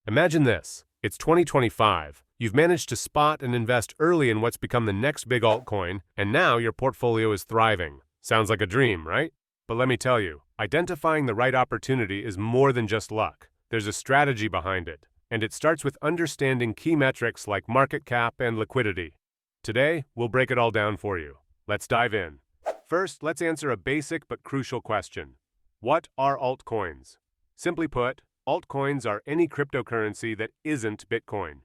Imagine this. It's 2025. You've managed to spot and invest early in what's become the next big altcoin, and now your portfolio is thriving. Sounds like a dream, right? But let me tell you, identifying the right opportunity is more than just luck. There's a strategy behind it, and it starts with understanding key metrics like market cap and liquidity. Today, we'll break it all down for you. Let's dive in. First, let's answer a basic but crucial question. What are altcoins? Simply put, altcoins are any cryptocurrency that isn't Bitcoin.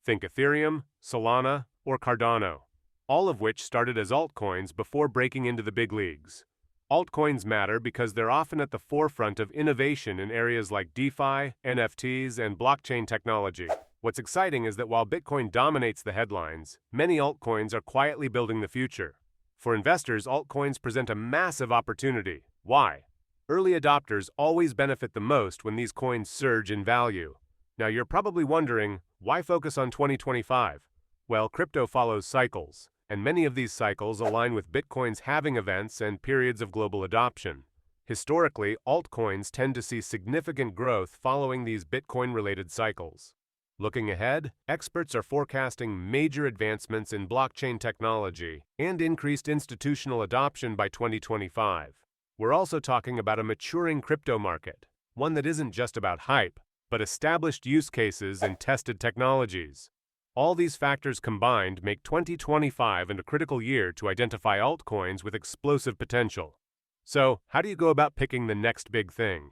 Think Ethereum, Solana, or Cardano, all of which started as altcoins before breaking into the big leagues. Altcoins matter because they're often at the forefront of innovation in areas like DeFi, NFTs, and blockchain technology. What's exciting is that while Bitcoin dominates the headlines, many altcoins are quietly building the future. For investors, altcoins present a massive opportunity. Why? Early adopters always benefit the most when these coins surge in value. Now you're probably wondering, why focus on 2025? Well, crypto follows cycles, and many of these cycles align with Bitcoin's halving events and periods of global adoption. Historically, altcoins tend to see significant growth following these Bitcoin-related cycles. Looking ahead, experts are forecasting major advancements in blockchain technology and increased institutional adoption by 2025. We're also talking about a maturing crypto market, one that isn't just about hype, but established use cases and tested technologies. All these factors combined make 2025 a critical year to identify altcoins with explosive potential. So, how do you go about picking the next big thing?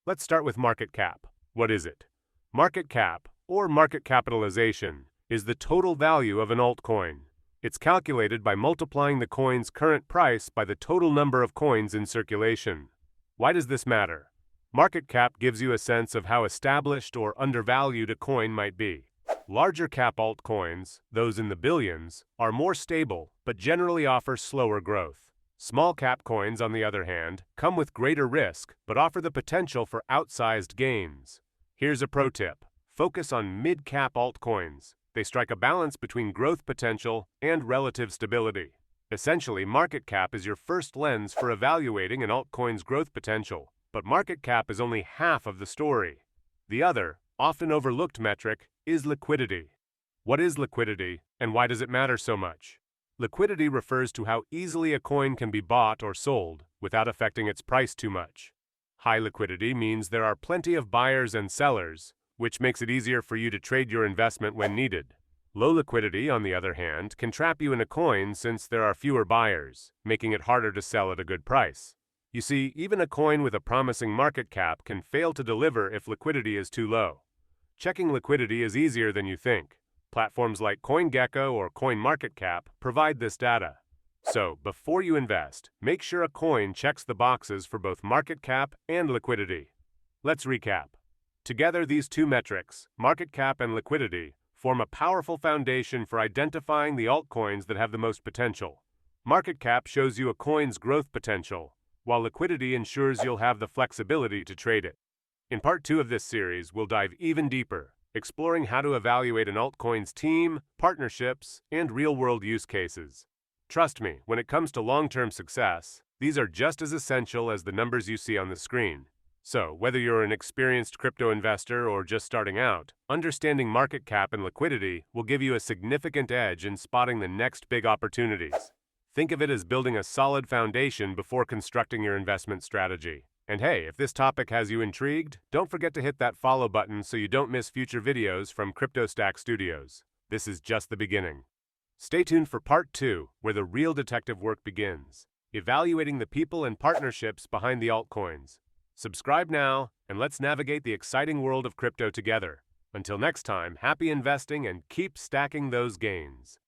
Let's start with market cap. What is it? Market cap, or market capitalization, is the total value of an altcoin. It's calculated by multiplying the coin's current price by the total number of coins in circulation. Why does this matter? Market cap gives you a sense of how established or undervalued a coin might be. Larger cap altcoins, those in the billions, are more stable but generally offer slower growth. Small cap coins, on the other hand, come with greater risk but offer the potential for outsized gains. Here's a pro tip. Focus on mid-cap altcoins. They strike a balance between growth potential and relative stability. Essentially, market cap is your first lens for evaluating an altcoin's growth potential, but market cap is only half of the story. The other, often overlooked metric, is liquidity. What is liquidity, and why does it matter so much? Liquidity refers to how easily a coin can be bought or sold without affecting its price too much. High liquidity means there are plenty of buyers and sellers, which makes it easier for you to trade your investment when needed. Low liquidity, on the other hand, can trap you in a coin since there are fewer buyers, making it harder to sell at a good price. You see, even a coin with a promising market cap can fail to deliver if liquidity is too low. Checking liquidity is easier than you think. Platforms like CoinGecko or CoinMarketCap provide this data. So, before you invest, make sure a coin checks the boxes for both market cap and liquidity. Let's recap. Together, these two metrics, market cap and liquidity, form a powerful foundation for identifying the altcoins that have the most potential. Market cap shows you a coin's growth potential, while liquidity ensures you'll have the flexibility to trade it. In part 2 of this series, we'll dive even deeper, exploring how to evaluate an altcoin's team, partnerships, and real-world use cases. Trust me, when it comes to long-term success, these are just as essential as the numbers you see on the screen. So, whether you're an experienced crypto investor or just starting out, understanding market cap and liquidity will give you a significant edge in spotting the next big opportunities. Think of it as building a solid foundation before constructing your investment strategy. And hey, if this topic has you intrigued, don't forget to hit that follow button so you don't miss future videos from CryptoStack Studios. This is just the beginning. Stay tuned for part 2, where the real detective work begins, evaluating the people and partnerships behind the altcoins. Subscribe now, and let's navigate the exciting world of crypto together. Until next time, happy investing and keep stacking those gains.